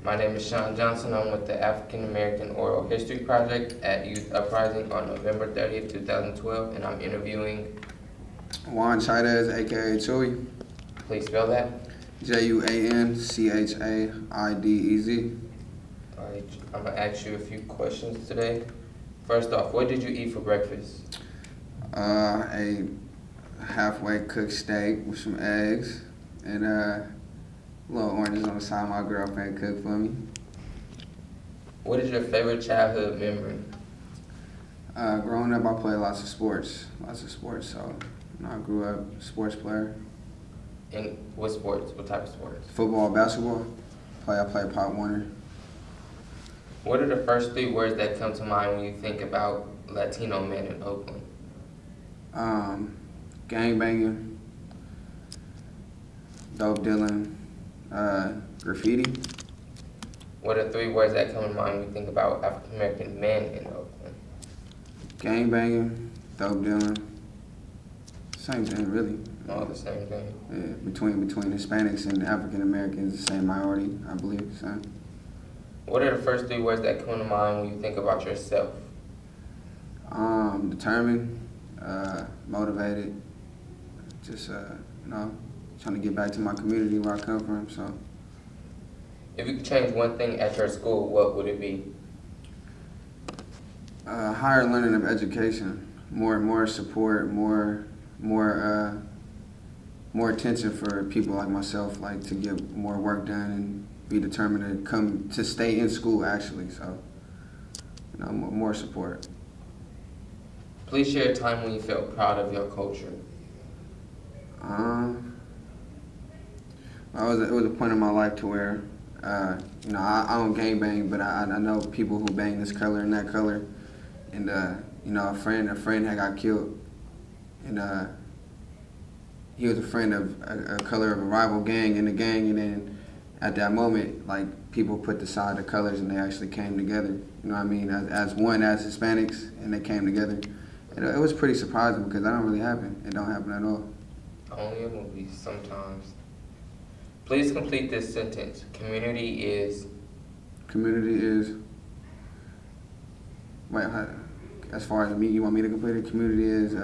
My name is Sean Johnson. I'm with the African American Oral History Project at Youth Uprising on November 30th, 2012, and I'm interviewing Juan Chaidez, aka Chuey. Please spell that. Juanchaidez. Alright, I'm going to ask you a few questions today. First off, what did you eat for breakfast? A halfway cooked steak with some eggs and little oranges on the side my girlfriend cooked for me. What is your favorite childhood memory? Growing up, I played lots of sports, so I grew up a sports player. In what sports? What type of sports? Football, basketball. I play Pop Warner. What are the first three words that come to mind when you think about Latino men in Oakland? Gangbanging, dope dealing, graffiti. What are three words that come to mind when you think about African American men in Oakland? Gangbanging, dope dealing. Same thing, really. All the same thing. Yeah, between Hispanics and African Americans, the same minority, I believe. So. What are the first three words that come to mind when you think about yourself? Determined, motivated, just trying to get back to my community where I come from. So. If you could change one thing at your school, what would it be? Higher learning of education, more support, more attention for people like myself, like to get more work done and be determined to stay in school actually. So, more support. Please share a time when you felt proud of your culture. It was a point in my life to where, I don't gangbang, but I know people who bang this color and that color, and a friend had got killed, and he was a friend of a color of a rival gang in the gang, and then at that moment, like, people put aside the colors and they actually came together. You know what I mean? As one, as Hispanics, and they came together. It was pretty surprising because that don't really happen. It don't happen at all. Only in movies sometimes. Please complete this sentence. Community is. Wait, as far as me, you want me to complete it? Community is.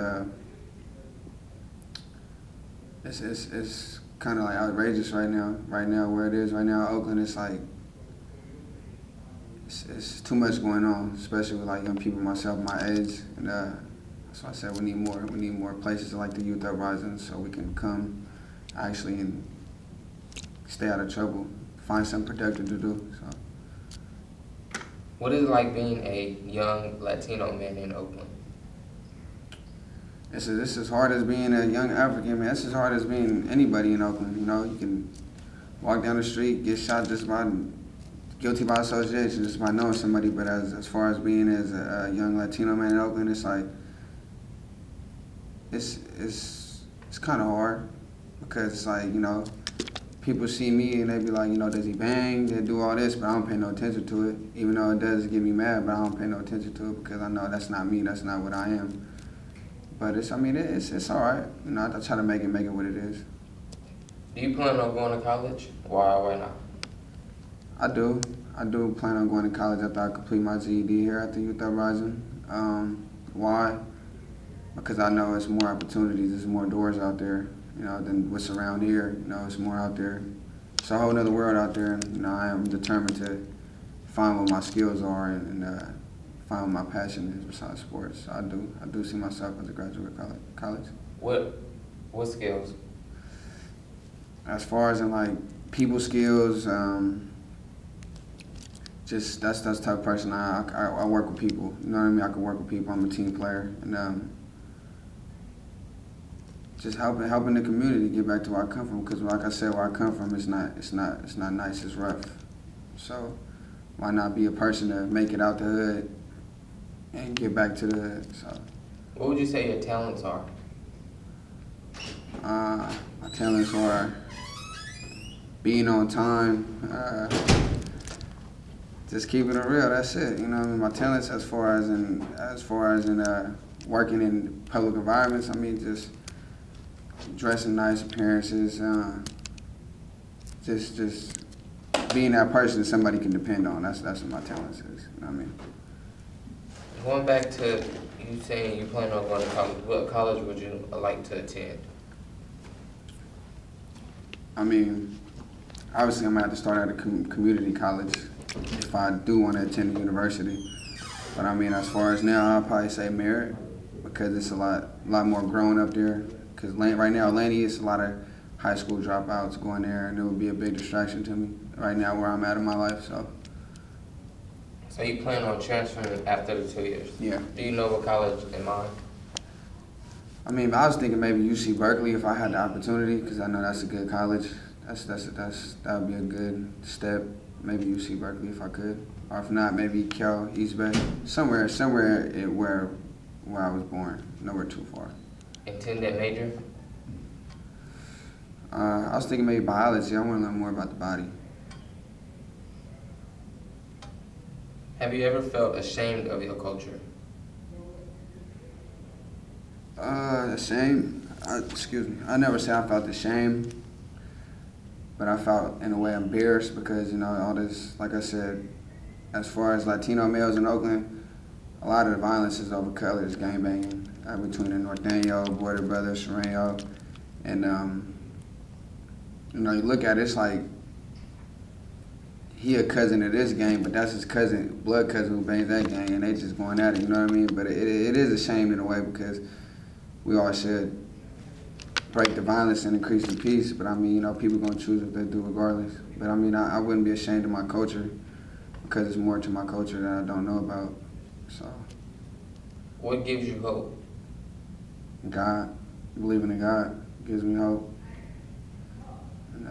It's kind of like outrageous right now. Right now, where it is right now, Oakland, it's like it's too much going on, especially with like young people, myself, my age, and that's why I said we need more. We need more places like the Youth Uprising, so we can come actually and stay out of trouble, find something productive to do. So. What is it like being a young Latino man in Oakland? It's as hard as being a young African man. It's as hard as being anybody in Oakland. You can walk down the street, get shot just by guilty by association, just by knowing somebody. But as far as being as a young Latino man in Oakland, it's like it's kind of hard because it's like people see me and they be like, does he bang? They do all this, but I don't pay no attention to it. Even though it does get me mad, but I don't pay no attention to it because I know that's not me. That's not what I am. But it's all right. I try to make it what it is. Do you plan on going to college? Why not? I do plan on going to college after I complete my GED here at the Youth Uprising. Why? Because I know it's more opportunities, there's more doors out there, than what's around here. It's more out there. It's a whole other world out there, and I am determined to find what my skills are and find what my passion is besides sports. So I do see myself as a graduate of college. What skills? As far as in like people skills, just that's the type of person I work with people. You know what I mean? I can work with people. I'm a team player, and just helping the community get back to where I come from. Because like I said, where I come from, it's not nice. It's rough. So why not be a person to make it out the hood and get back to the hood? So. What would you say your talents are? My talents are being on time, just keeping it real. That's it. My talents as far as in working in public environments. Just dressing nice appearances, just being that person that somebody can depend on. That's what my talents is. You know what I mean? Going back to you saying you plan on going to college, what college would you like to attend? I mean, obviously I'm gonna have to start at a community college if I do want to attend a university. But I mean, as far as now, I'll probably say Merit because it's a lot more grown up there. Because right now, Laney, it's a lot of high school dropouts going there, and it would be a big distraction to me right now where I'm at in my life. So you plan on transferring after the 2 years? Yeah. Do you know what college in mind? I mean, I was thinking maybe UC Berkeley if I had the opportunity, because I know that's a good college. That would be a good step. Maybe UC Berkeley if I could, or if not, maybe Cal, East Bay, somewhere where I was born, nowhere too far. Intended major? I was thinking maybe biology. I want to learn more about the body. Have you ever felt ashamed of your culture? Ashamed? Excuse me. I never say I felt ashamed, but I felt in a way embarrassed because, you know, all this, like I said, as far as Latino males in Oakland, a lot of the violence is over color, it's gangbanging between the Norteño, Border Brothers, Sereno, and you know, you look at it, it's like he a cousin of this gang, but that's his cousin, blood cousin who bangs that gang, and they just going at it, you know what I mean? But it is a shame in a way because we all should break the violence and increase the peace, but I mean, you know, people gonna choose what they do regardless. But I mean, I wouldn't be ashamed of my culture because it's more to my culture that I don't know about, so. What gives you hope? God, believing in God gives me hope. And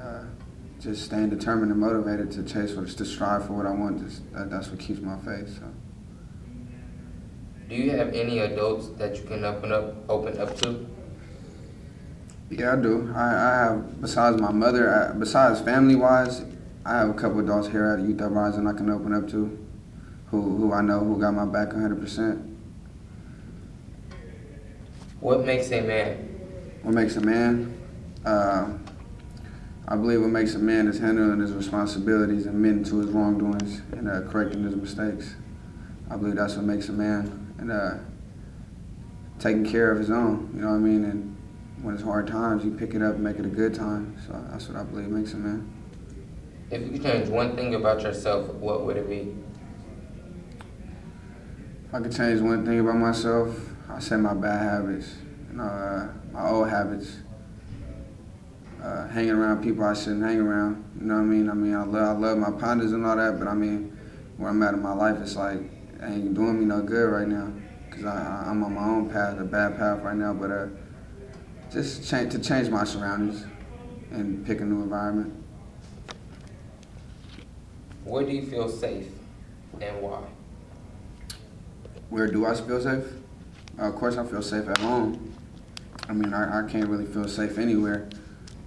just staying determined and motivated to strive for what I want, that's what keeps my faith, so. Do you have any adults that you can open up to? Yeah, I do. I have, besides my mother, besides family-wise, I have a couple adults here at Youth Uprising I can open up to, who I know who got my back 100%. What makes a man? What makes a man? I believe what makes a man is handling his responsibilities and admitting to his wrongdoings and correcting his mistakes. I believe that's what makes a man, and taking care of his own, you know what I mean? And when it's hard times, you pick it up and make it a good time. So that's what I believe makes a man. If you could change one thing about yourself, what would it be? If I could change one thing about myself, I'd say my bad habits, you know, my old habits. Hanging around people I shouldn't hang around, you know what I mean? I mean, I love my partners and all that, but I mean, where I'm at in my life, it's like, it ain't doing me no good right now, because I'm on my own path, a bad path right now, but just to change my surroundings and pick a new environment. Where do you feel safe and why? Where do I feel safe? Of course I feel safe at home. I mean, I can't really feel safe anywhere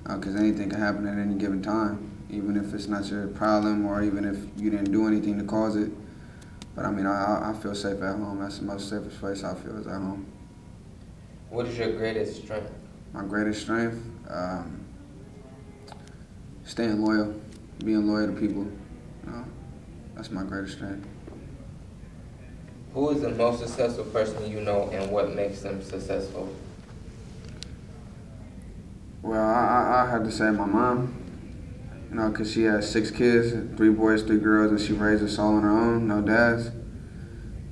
because anything can happen at any given time, even if it's not your problem or even if you didn't do anything to cause it. But I mean, I feel safe at home. That's the most safest place I feel is at home. What is your greatest strength? My greatest strength? Staying loyal, being loyal to people. You know, that's my greatest strength. Who is the most successful person you know and what makes them successful? Well, I have to say my mom, you know, because she has 6 kids, 3 boys, 3 girls, and she raised us all on her own, no dads.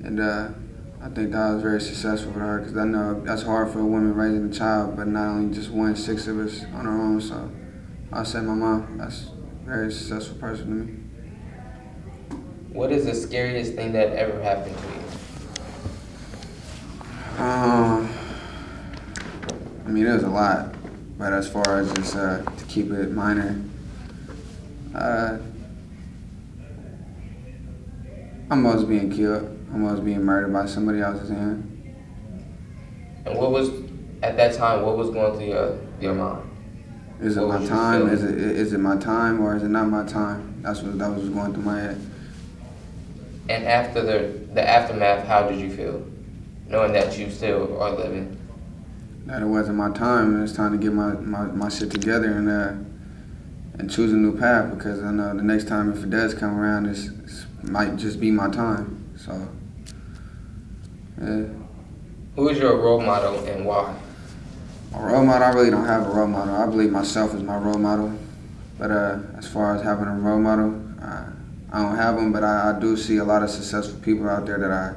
And I think that was very successful for her because I know that's hard for a woman raising a child, but not only just 1, 6 of us on our own. So I'll say my mom, that's a very successful person to me. What is the scariest thing that ever happened to you? I mean, there's a lot, but as far as just to keep it minor, I'm almost being killed. I'm almost being murdered by somebody else's hand. And what was, at that time, what was going through your mind? Is it my time? Is it my time or is it not my time? That was going through my head. And after the aftermath, how did you feel? Knowing that you still are living? That it wasn't my time and it's time to get my shit together and and choose a new path, because I know the next time if it does come around, it might just be my time. So, yeah. Who is your role model and why? My role model, I really don't have a role model. I believe myself is my role model. But as far as having a role model, I don't have them, but I do see a lot of successful people out there that I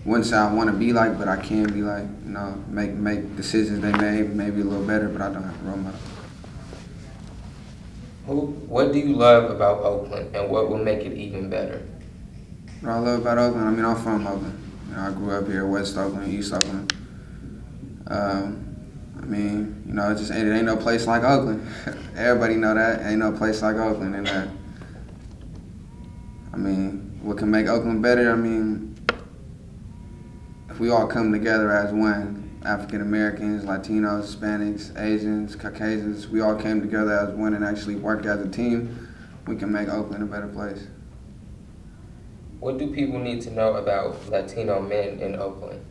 wouldn't say I want to be like, but I can be like, you know, make decisions they made, maybe a little better, but I don't have a role model. What do you love about Oakland, and what will make it even better? What I love about Oakland, I mean, I'm from Oakland. You know, I grew up here, West Oakland, East Oakland. I mean, you know, it ain't no place like Oakland. Everybody know that. Ain't no place like Oakland. And I mean, what can make Oakland better? I mean, if we all come together as one, African Americans, Latinos, Hispanics, Asians, Caucasians, we all came together as one and actually worked as a team, we can make Oakland a better place. What do people need to know about Latino men in Oakland?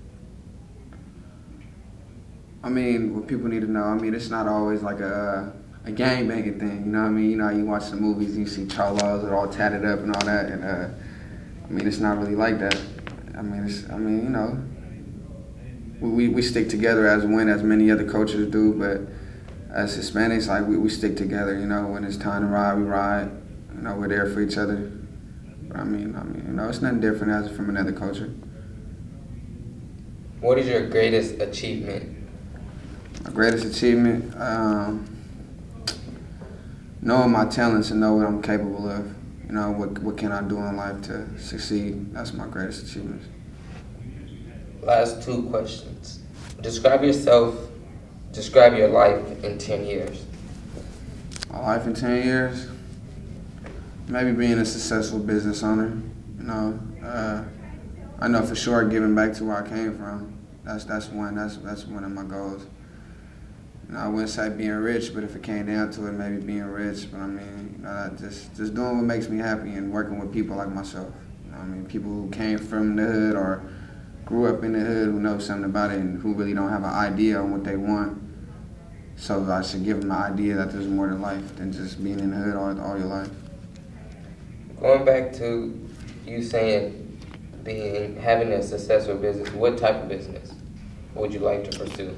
I mean, what people need to know, I mean, it's not always like a gangbanging thing, you know what I mean? You know, you watch the movies, you see cholos that are all tatted up and all that, and I mean, it's not really like that. I mean, you know, we stick together as one, as many other cultures do, but as Hispanics, like, we stick together, you know, when it's time to ride, we ride, you know, we're there for each other. But I mean, you know, it's nothing different as from another culture. What is your greatest achievement? My greatest achievement, knowing my talents and know what I'm capable of. You know, what can I do in life to succeed? That's my greatest achievement. Last two questions. Describe your life in 10 years. My life in 10 years? Maybe being a successful business owner. You know, I know for sure giving back to where I came from. That's one of my goals. You know, I wouldn't say being rich, but if it came down to it, maybe being rich. But I mean, you know, just doing what makes me happy and working with people like myself. You know, I mean, people who came from the hood or grew up in the hood, who know something about it and who really don't have an idea on what they want. So I should give them an idea that there's more to life than just being in the hood all your life. Going back to you saying having a successful business, what type of business would you like to pursue?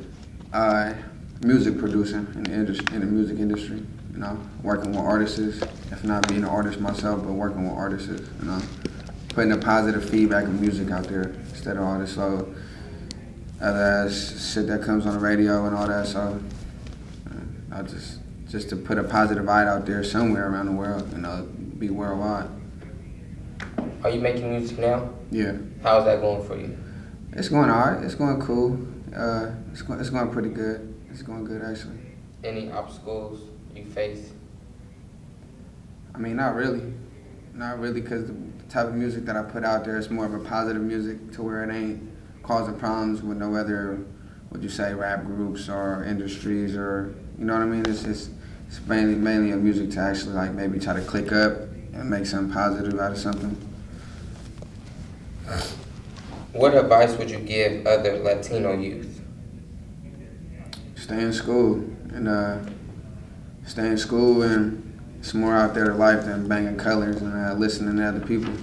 Music producing in the music industry. You know, working with artists, if not being an artist myself, but working with artists. You know, putting a positive feedback of music out there instead of all this other shit that comes on the radio and all that. So, I just to put a positive vibe out there somewhere around the world. You know, be worldwide. Are you making music now? Yeah. How's that going for you? It's going alright. It's going cool. It's going pretty good. It's going good, actually. Any obstacles you face? I mean, not really. Not really, because the type of music that I put out there is more of a positive music to where it ain't causing problems with no other, what you say, rap groups or industries or, you know what I mean? It's mainly a music to actually, like, maybe try to click up and make something positive out of something. What advice would you give other Latino youth? Stay in school, and it's more out there to life than banging colors and listening to other people.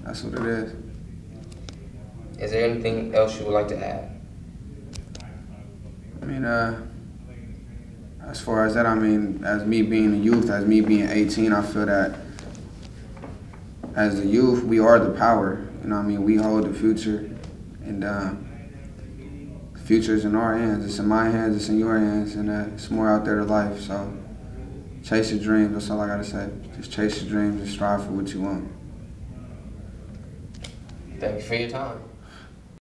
That's what it is. Is there anything else you would like to add? I mean, as far as that, I mean, as me being a youth, as me being 18, I feel that as a youth, we are the power. You know what I mean? We hold the future, and the future's in our hands. It's in my hands, it's in your hands, and it's more out there to life. So chase your dreams, that's all I gotta say. Just chase your dreams and strive for what you want. Thank you for your time.